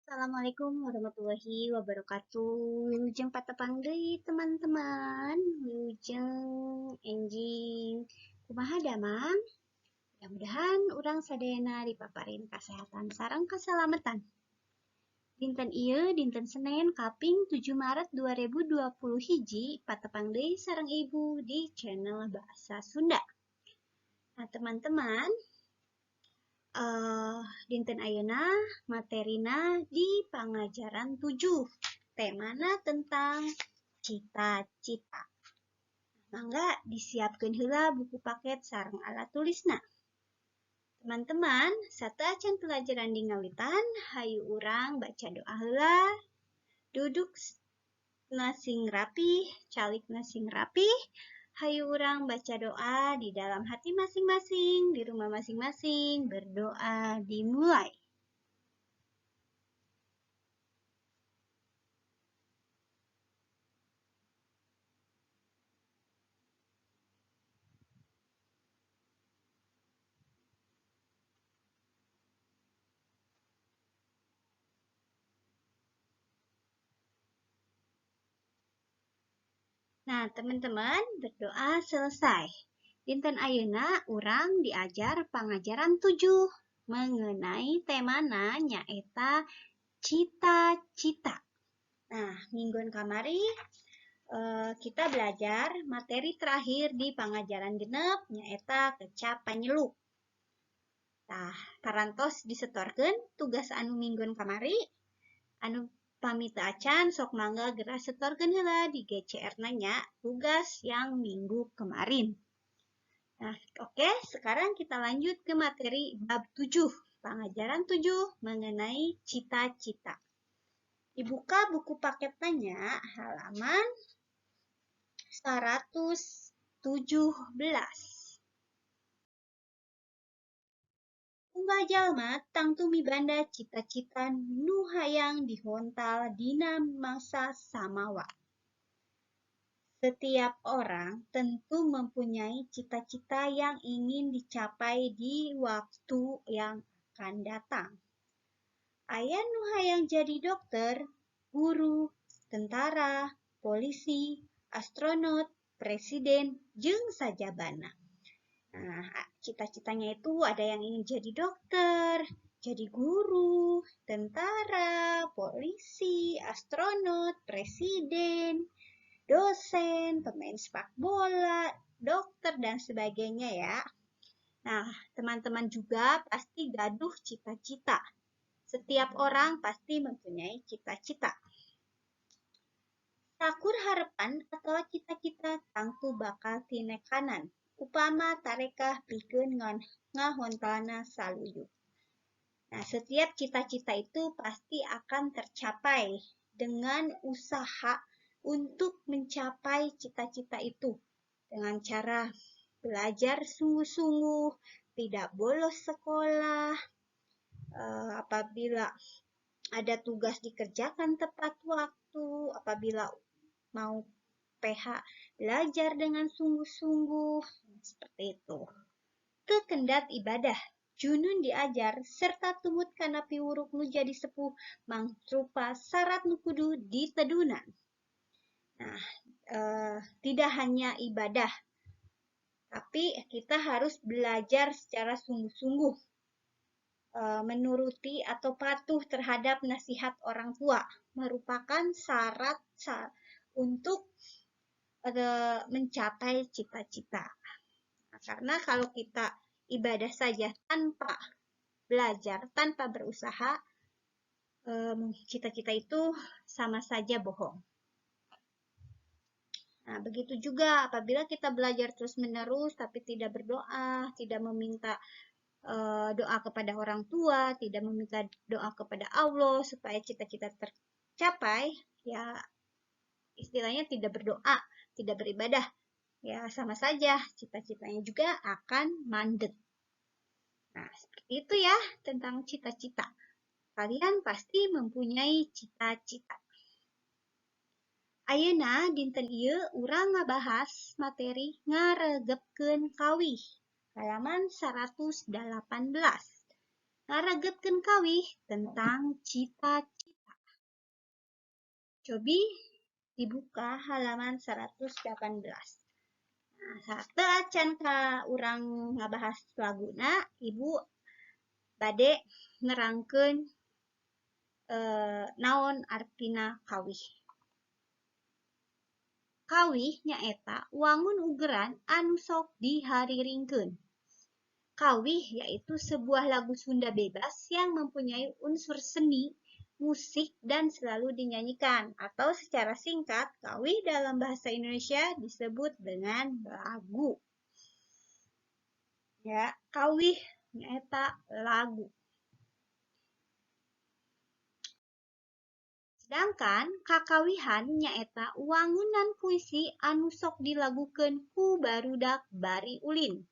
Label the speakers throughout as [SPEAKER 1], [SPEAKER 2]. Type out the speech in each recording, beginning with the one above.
[SPEAKER 1] Assalamualaikum warahmatullahi wabarakatuh. Wilujeng patepang deui teman-teman. Wilujeng enjing kumaha damang? Mudah-mudahan urang sadayana dipaparin kasehatan sareng kasalamatan. Dinten ieu dinten Senin kaping 7 Maret 2020 hiji patepang deui sareng Ibu di channel Bahasa Sunda. Nah, teman-teman, dinten ayeuna materina di pangajaran 7. Temana tentang cita-cita. Mangga disiapkeun heula buku paket sareng alat tulisna. Teman-teman, sateuacan pelajaran dingawitan, hayu urang baca doa heula. Duduk sing rapih, calikna sing rapih. Hayu urang baca doa di dalam hati masing-masing, di rumah masing-masing. Berdoa dimulai. Nah, teman-teman, berdoa selesai. Dinten ayeuna urang diajar pangajaran 7 mengenai temana nyaeta cita-cita. Nah, mingguan kamari kita belajar materi terakhir di pangajaran genep nyaeta kecap panyeluk. Nah, parantos disetorkeun tugas anu mingguan kamari, anu pamita acan sok mangga geura setorkeun heula di GCR nanya tugas yang minggu kemarin. Nah, oke, sekarang kita lanjut ke materi bab 7, pangajaran 7 mengenai cita-cita. Dibuka buku paket nanya halaman 117. Unggal jalma tangtu mibanda cita-cita nu hayang dihontal dina masa samawa. Setiap orang tentu mempunyai cita-cita yang ingin dicapai di waktu yang akan datang. Aya nu hayang jadi dokter, guru, tentara, polisi, astronot, presiden, jeung sajabana. Nah, cita-citanya itu ada yang ingin jadi dokter, jadi guru, tentara, polisi, astronot, presiden, dosen, pemain sepak bola, dokter, dan sebagainya ya. Nah, teman-teman juga pasti gaduh cita-cita. Setiap orang pasti mempunyai cita-cita. Sakur harapan atau cita-cita tangtu bakal tinekanan. Upama tarekah pikeun ngahontalna saluyu. Nah, setiap cita-cita itu pasti akan tercapai dengan usaha untuk mencapai cita-cita itu. Dengan cara belajar sungguh-sungguh, tidak bolos sekolah, apabila ada tugas dikerjakan tepat waktu, apabila mau PH belajar dengan sungguh-sungguh, seperti itu. Kekendat ibadah, junun diajar, serta tumut kana piwuruk nu jadi sepuh, mangrupa syarat nu kudu ditedunan. Nah, tidak hanya ibadah, tapi kita harus belajar secara sungguh-sungguh, menuruti atau patuh terhadap nasihat orang tua, merupakan syarat untuk mencapai cita-cita. Nah, karena kalau kita ibadah saja tanpa belajar, tanpa berusaha, cita-cita itu sama saja bohong. Nah, begitu juga apabila kita belajar terus-menerus tapi tidak berdoa, tidak meminta doa kepada orang tua, tidak meminta doa kepada Allah supaya cita-cita tercapai, ya istilahnya tidak berdoa, tidak beribadah, ya sama saja cita-citanya juga akan mandek. Nah, seperti itu ya tentang cita-cita. Kalian pasti mempunyai cita-cita. Ayeuna dinten ieu urang ngabahas materi ngaregepkeun kawih. Halaman 118. ngaregepkeun kawih tentang cita-cita. Cobi dibuka halaman 118. Nah, saat acan ka urang ngabahas laguna, Ibu bade nerangkeun naon artina kawih. Kawih nyaeta wangun ugeran anu sok dihariringkeun. Kawih yaitu sebuah lagu Sunda bebas yang mempunyai unsur seni, musik, dan selalu dinyanyikan. Atau secara singkat, kawih dalam bahasa Indonesia disebut dengan lagu. Ya, kawih nyaeta lagu. Sedangkan kakawihan nyaeta wangunan puisi anu sok dilagukeun ku barudak bari ulin.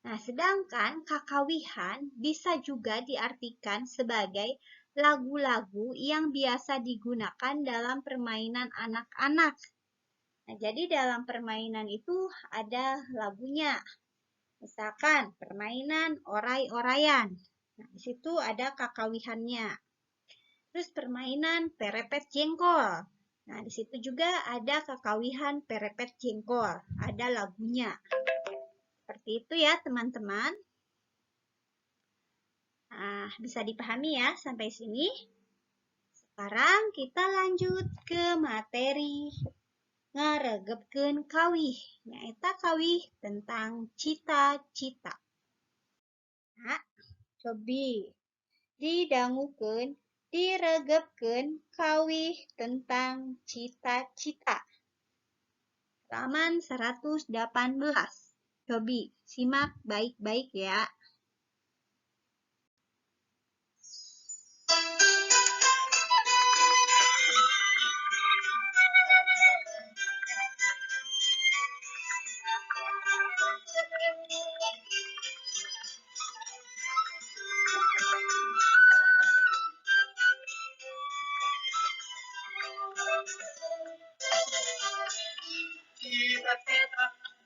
[SPEAKER 1] Nah, sedangkan kakawihan bisa juga diartikan sebagai lagu-lagu yang biasa digunakan dalam permainan anak-anak. Nah, jadi dalam permainan itu ada lagunya. Misalkan permainan orai-oraian. Nah, di situ ada kakawihannya. Terus permainan perepet jengkol. Nah, di situ juga ada kakawihan perepet jengkol. Ada lagunya. Seperti itu ya, teman-teman. Nah, bisa dipahami ya sampai sini. Sekarang kita lanjut ke materi ngaregepkeun kawih. Nyaeta kawih tentang cita-cita. Nah, cobi didangukeun, diregepkeun kawih tentang cita-cita. Halaman 118. Cobi simak baik-baik ya.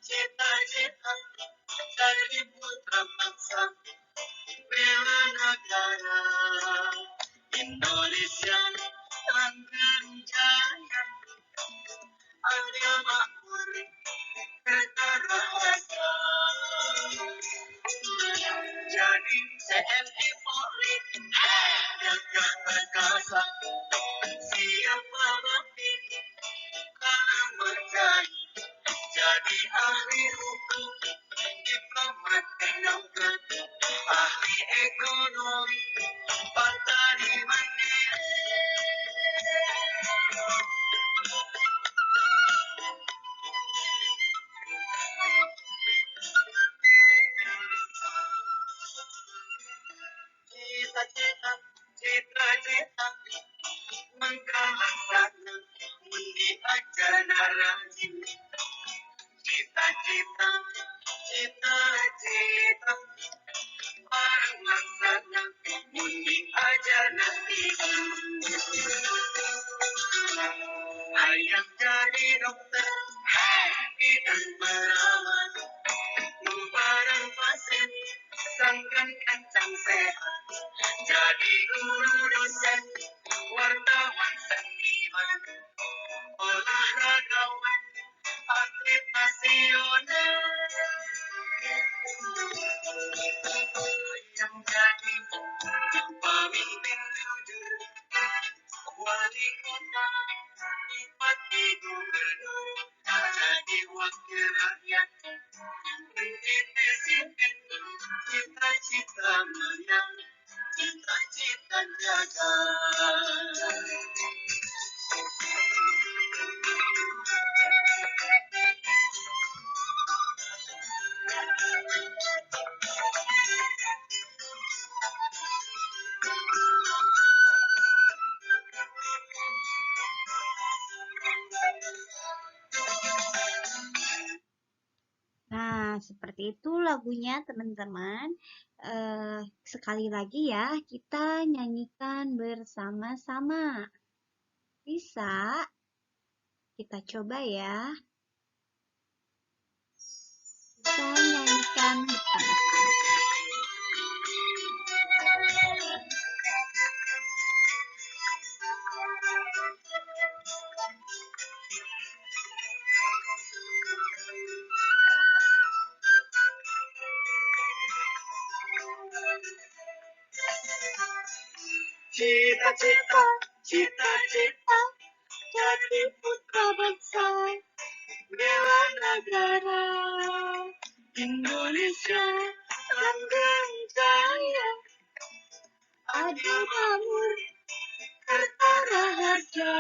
[SPEAKER 1] Cita-cita jadi putra bangsa bela negara Indonesia langgeng jaya adil makmur keterahasa jadi TNI Polri gagah perkasa siapa bakti kalau berjaya jadi ahli hukum diplomat teknokrat ahli ekonomi petani mandiri cita-cita mengkalaksana mundi ajana rajin cita-cita bareng laksana mundi ajana hayang jadi dokter dan perawat bareng pasien sangkan kencang sehat jadi guru dosen wartawan seniman olahragawan atlet nasional yang jadi pemimpin jujur wali kota bupati gubernur jadi wakil rakyat menjadi presiden cita-cita menang cita-cita jaga Nah, seperti itu lagunya teman-teman. Sekali lagi ya, kita nyanyikan bersama-sama. Bisa? Kita coba ya. Kita nyanyikan bersama-sama. Cita-cita, cita-cita, jadi putra bangsa, bela negara, Indonesia, langgeng jaya, adil makmur, harta raharja.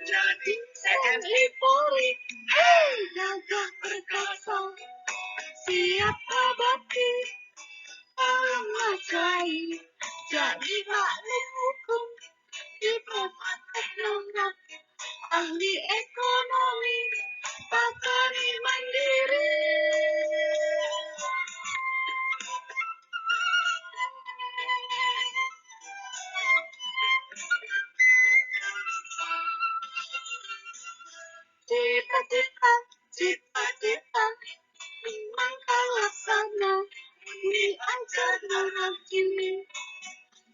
[SPEAKER 1] Jadi TNI Polri, hei gagah perkasa, siap berbakti, menguasai, jadi ahli hukum, diplomat teknokrat, ahli ekonomi, petani mandiri. Cita-cita, cita-cita, memang laksana, diajar orang kini.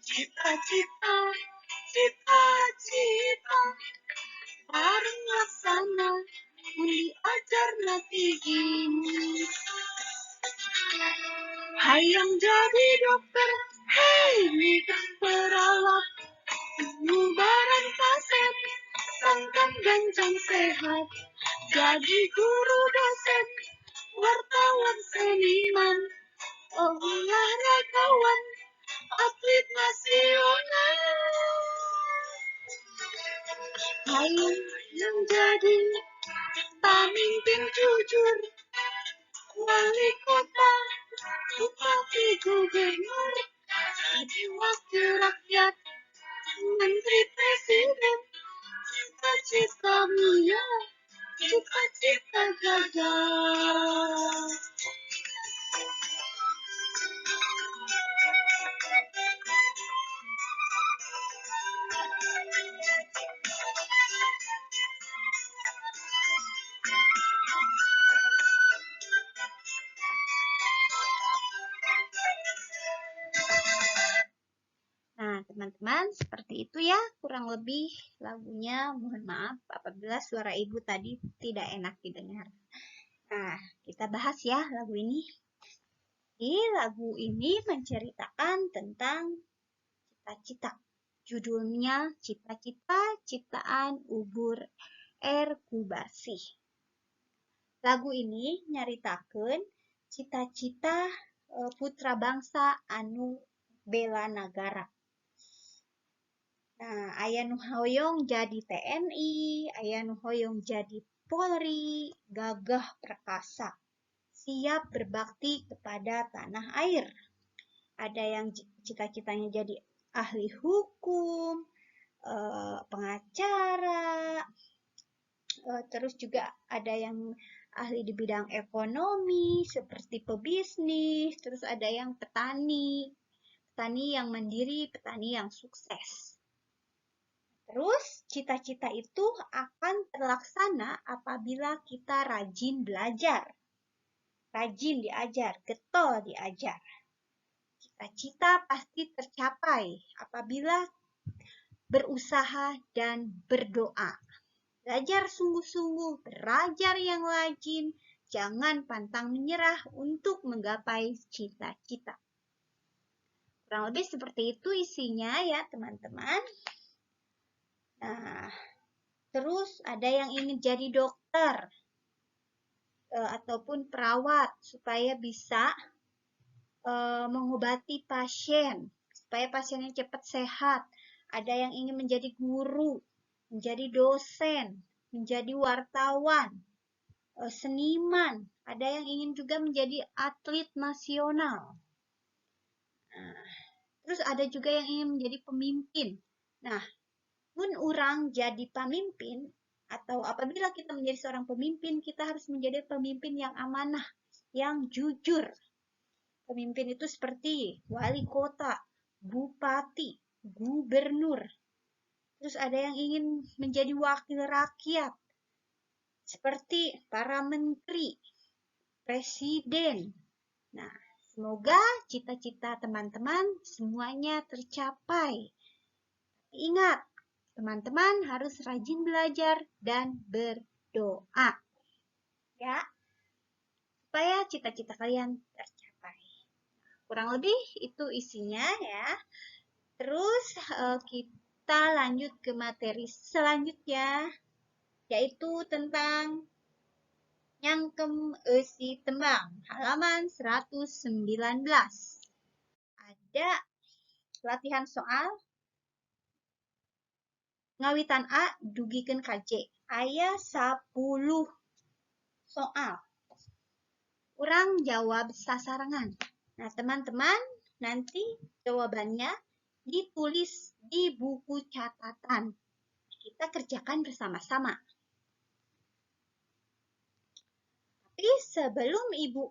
[SPEAKER 1] Cita-cita, cita-cita, bareng laksana, diajar tinggi. Hayang jadi dokter, hei nikah perawat, bubaran kaset, sangkan gancang sehat, jadi guru dosen, wartawan seniman, olahragawan, atlet nasional. Hayang jadi pemimpin jujur, wali kota, bupati, gubernur, jadi wakil rakyat, menteri presiden, cita-cita mulia, cita-cita gagah. Nah, teman-teman, seperti itu ya kurang lebih lagunya. Mohon maaf apabila suara ibu tadi tidak enak didengar. Nah, kita bahas ya lagu ini. Lagu ini menceritakan tentang cita-cita. Judulnya Cita-cita Ciptaan Ubur Erbubasih. Lagu ini nyaritakeun cita-cita putra bangsa anu bela negara. Nah, aya nu hoyong jadi TNI, aya nu hoyong jadi Polri, gagah perkasa, siap berbakti kepada tanah air. Ada yang cita-citanya jadi ahli hukum, pengacara, terus juga ada yang ahli di bidang ekonomi seperti pebisnis, terus ada yang petani yang mandiri, petani yang sukses. Terus cita-cita itu akan terlaksana apabila kita rajin belajar, rajin diajar, getol diajar. Cita-cita pasti tercapai apabila berusaha dan berdoa. Belajar sungguh-sungguh, belajar yang rajin, jangan pantang menyerah untuk menggapai cita-cita. Kurang lebih seperti itu isinya ya teman-teman. Nah, terus ada yang ingin jadi dokter ataupun perawat supaya bisa mengobati pasien, supaya pasiennya cepat sehat. Ada yang ingin menjadi guru, menjadi dosen, menjadi wartawan, seniman. Ada yang ingin juga menjadi atlet nasional. Nah, terus ada juga yang ingin menjadi pemimpin. Nah, pun orang jadi pemimpin atau apabila kita menjadi seorang pemimpin, kita harus menjadi pemimpin yang amanah, yang jujur. Pemimpin itu seperti wali kota, bupati, gubernur. Terus ada yang ingin menjadi wakil rakyat, seperti para menteri, presiden. Nah, semoga cita-cita teman-teman semuanya tercapai. Ingat, teman-teman harus rajin belajar dan berdoa. Ya, supaya cita-cita kalian tercapai. kurang lebih itu isinya ya. Terus kita lanjut ke materi selanjutnya, yaitu tentang nyangkem esi tembang, halaman 119. Ada latihan soal ngawitan A dugikeun ka J. Aya 10 soal. Urang jawab sasarangan. Nah, teman-teman, nanti jawabannya ditulis di buku catatan. Kita kerjakan bersama-sama. Tapi sebelum Ibu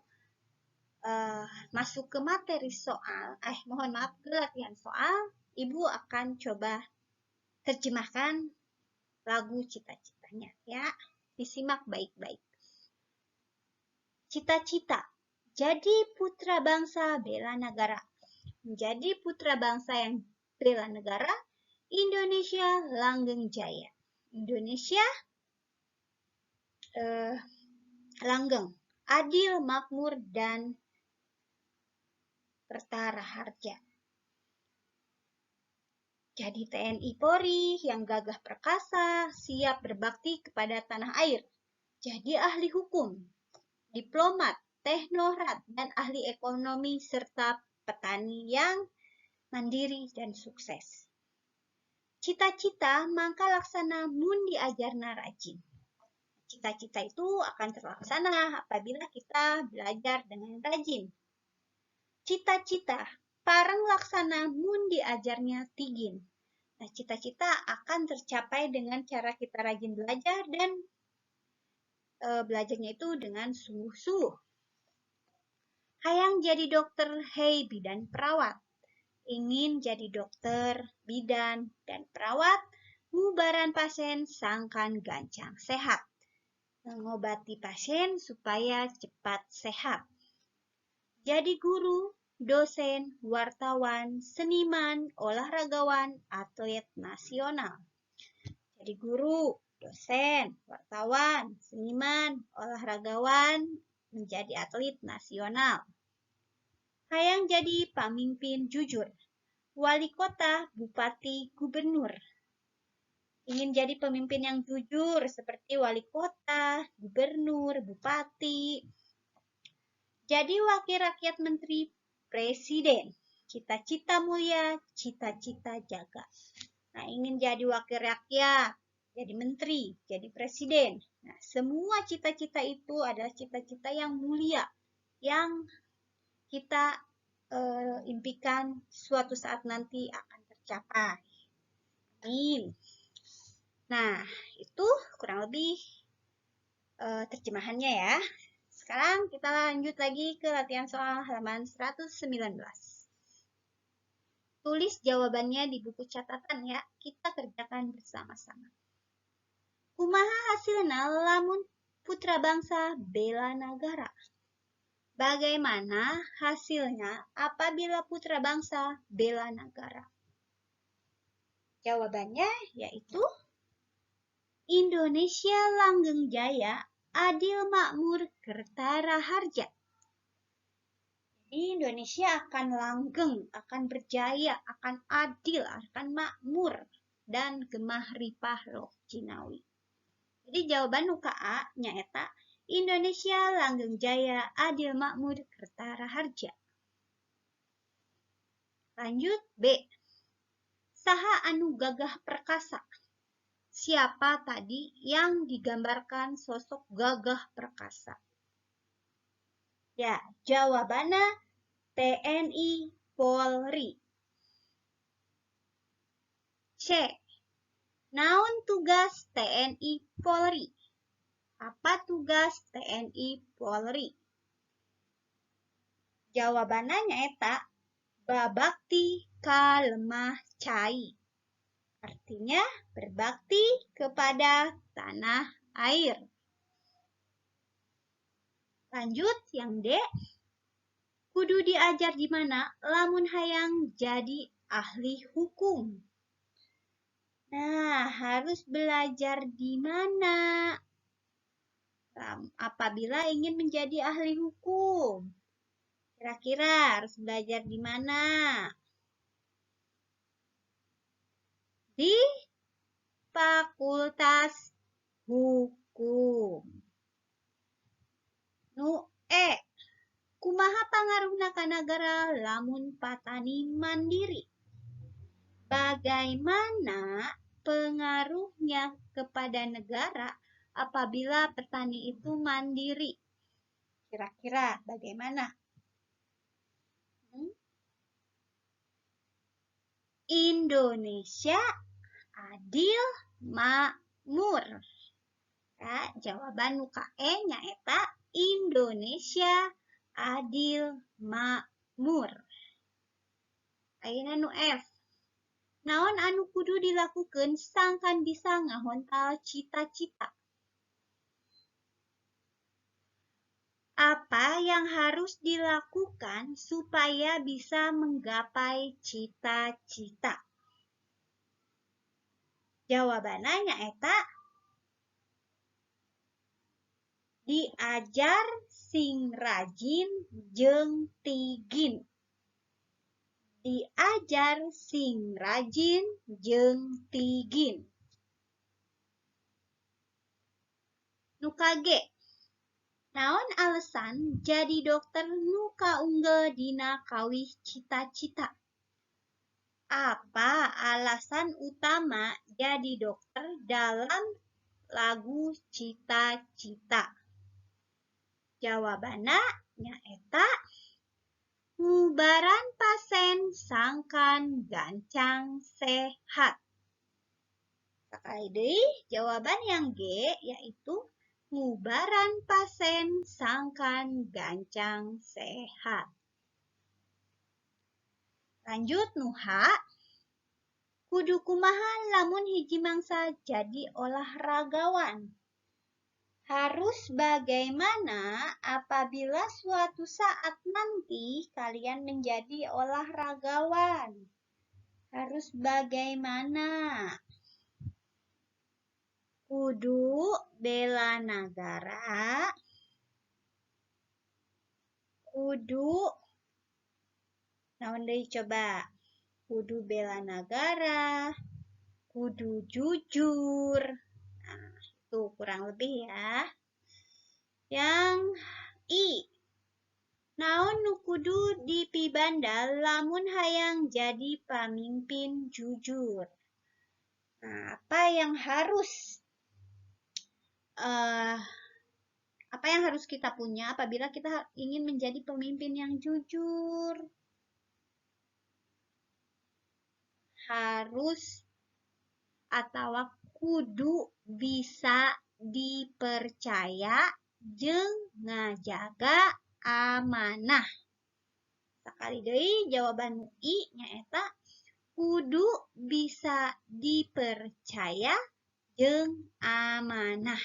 [SPEAKER 1] masuk ke materi soal, mohon maaf, ke latihan soal, Ibu akan coba terjemahkan lagu cita-citanya ya. Disimak baik-baik. Cita-cita, jadi putra bangsa bela negara. Menjadi putra bangsa yang bela negara, Indonesia langgeng jaya. Indonesia langgeng, adil, makmur, dan bertara harja. Jadi TNI Polri yang gagah perkasa, siap berbakti kepada tanah air. Jadi ahli hukum, diplomat, teknokrat, dan ahli ekonomi serta petani yang mandiri dan sukses. Cita-cita mangka laksana mun diajarna rajin. Cita-cita itu akan terlaksana apabila kita belajar dengan rajin. Cita-cita parang laksana mun diajarnya tigin. Nah, cita-cita akan tercapai dengan cara kita rajin belajar dan belajarnya itu dengan sungguh-sungguh. Hayang jadi dokter, hei bidan perawat. Ingin jadi dokter, bidan, dan perawat, ngubaran pasien sangkan gancang sehat. Mengobati pasien supaya cepat sehat. Jadi guru, dosen, wartawan, seniman, olahragawan, atlet nasional. Jadi guru, dosen, wartawan, seniman, olahragawan, menjadi atlet nasional. Hayang jadi pamimpin jujur, wali kota, bupati, gubernur. Ingin jadi pemimpin yang jujur seperti wali kota, gubernur, bupati. Jadi wakil rakyat menteri, presiden. Cita-cita mulia, cita-cita jaga. Nah, ingin jadi wakil rakyat, jadi menteri, jadi presiden. Nah, semua cita-cita itu adalah cita-cita yang mulia, yang kita impikan suatu saat nanti akan tercapai. Amin. Nah, itu kurang lebih terjemahannya ya. Sekarang kita lanjut lagi ke latihan soal halaman 119. Tulis jawabannya di buku catatan ya. Kita kerjakan bersama-sama. Kumaha hasilna lamun putra bangsa bela negara? Bagaimana hasilnya apabila putra bangsa bela negara? Jawabannya yaitu Indonesia langgeng jaya, adil makmur, kertara harja. Jadi Indonesia akan langgeng, akan berjaya, akan adil, akan makmur, dan gemah ripah loh Cinawi. Jadi jawaban nuka A nyaeta Indonesia langgeng jaya, adil makmur, kertara harja. Lanjut B. Saha anu gagah perkasa? Siapa tadi yang digambarkan sosok gagah perkasa? Ya, jawabannya TNI Polri. C. Naon tugas TNI Polri? Apa tugas TNI Polri? Jawabannya nyaeta babakti ka lemah cai. Artinya berbakti kepada tanah air. Lanjut yang D. Kudu diajar di mana lamun hayang jadi ahli hukum. Nah, harus belajar di mana apabila ingin menjadi ahli hukum? Kira-kira harus belajar di mana? Di Fakultas Hukum. Nu kumaha pangaruhna ka nagara lamun patani mandiri? Bagaimana pengaruhnya kepada negara apabila petani itu mandiri? Kira-kira bagaimana? Indonesia adil makmur. Ya, jawaban nu kae nyaeta Indonesia adil makmur. Ayeuna nu F. Naon anu kudu dilakukeun sangkan bisa ngahontal cita-cita? Apa yang harus dilakukan supaya bisa menggapai cita-cita? Jawabannya nyaeta diajar sing rajin jeung tigin. Diajar sing rajin jeung tigin. Nu kage. Naon alasan jadi dokter nu kaunggel dina kawih cita-cita? Apa alasan utama jadi dokter dalam lagu cita-cita? Jawabanna nyaeta ngubaran pasien sangkan gancang sehat. Sakali deui jawaban yang G yaitu ngubaran pasien sangkan gancang sehat. Lanjut nu H. Kudu kumaha lamun hiji mangsa jadi olahragawan? Harus bagaimana apabila suatu saat nanti kalian menjadi olahragawan? Harus bagaimana? Kudu bela negara, kudu naon deui coba? Kudu bela negara, kudu jujur. Nah, itu kurang lebih ya. Yang I. Naon nu kudu dipibanda lamun hayang jadi pamimpin jujur? Nah, apa yang harus kita punya apabila kita ingin menjadi pemimpin yang jujur? Harus atau kudu bisa dipercaya jeung ngajaga amanah. Sakali deui jawaban I nyaeta kudu bisa dipercaya jeung amanah.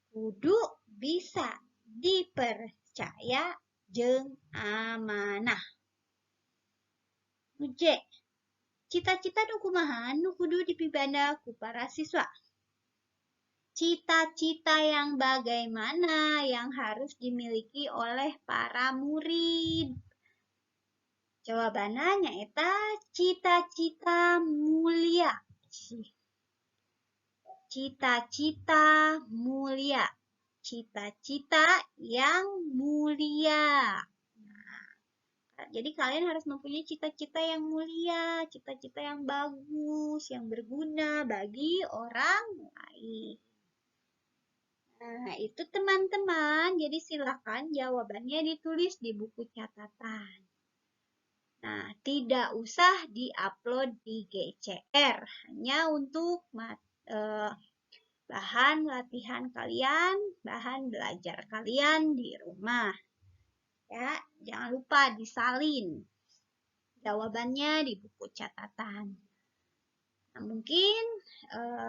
[SPEAKER 1] Kudu bisa dipercaya jeung amanah. Nu J. Cita-cita nu kumaha nu kudu dipibanda ku para siswa? Cita-cita yang bagaimana yang harus dimiliki oleh para murid? Jawabannya nyaeta cita-cita mulia. Cita-cita mulia. Cita-cita yang mulia. Jadi kalian harus mempunyai cita-cita yang mulia, cita-cita yang bagus, yang berguna bagi orang lain. Nah, itu teman-teman. Jadi silakan jawabannya ditulis di buku catatan. Nah, tidak usah di-upload di GCR, hanya untuk bahan latihan kalian, bahan belajar kalian di rumah. Ya, jangan lupa disalin jawabannya di buku catatan. Nah, mungkin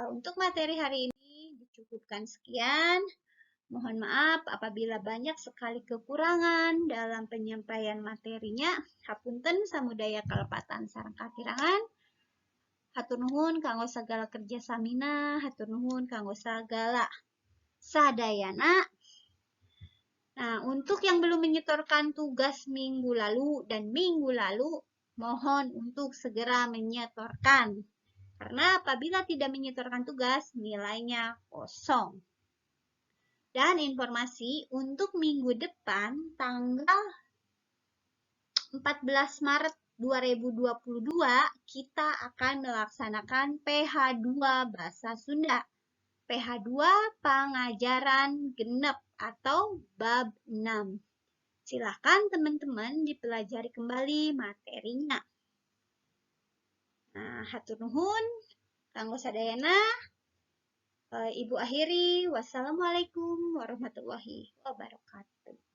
[SPEAKER 1] untuk materi hari ini dicukupkan sekian. Mohon maaf apabila banyak sekali kekurangan dalam penyampaian materinya. Hapunten samudaya kalepatan sareng katirangan. Hatur nuhun kanggo sagala kerjasamina, hatur nuhun kanggo sagala sadayana. Nah, untuk yang belum menyetorkan tugas minggu lalu dan minggu lalu, mohon untuk segera menyetorkan. Karena apabila tidak menyetorkan tugas, nilainya kosong. Dan informasi untuk minggu depan, tanggal 14 Maret 2022, kita akan melaksanakan PH2 Bahasa Sunda. PH2 Pengajaran Genep atau Bab 6. Silakan teman-teman dipelajari kembali materinya. Nah, hatur nuhun, kanggo sadayana. Ibu akhiri, wassalamualaikum warahmatullahi wabarakatuh.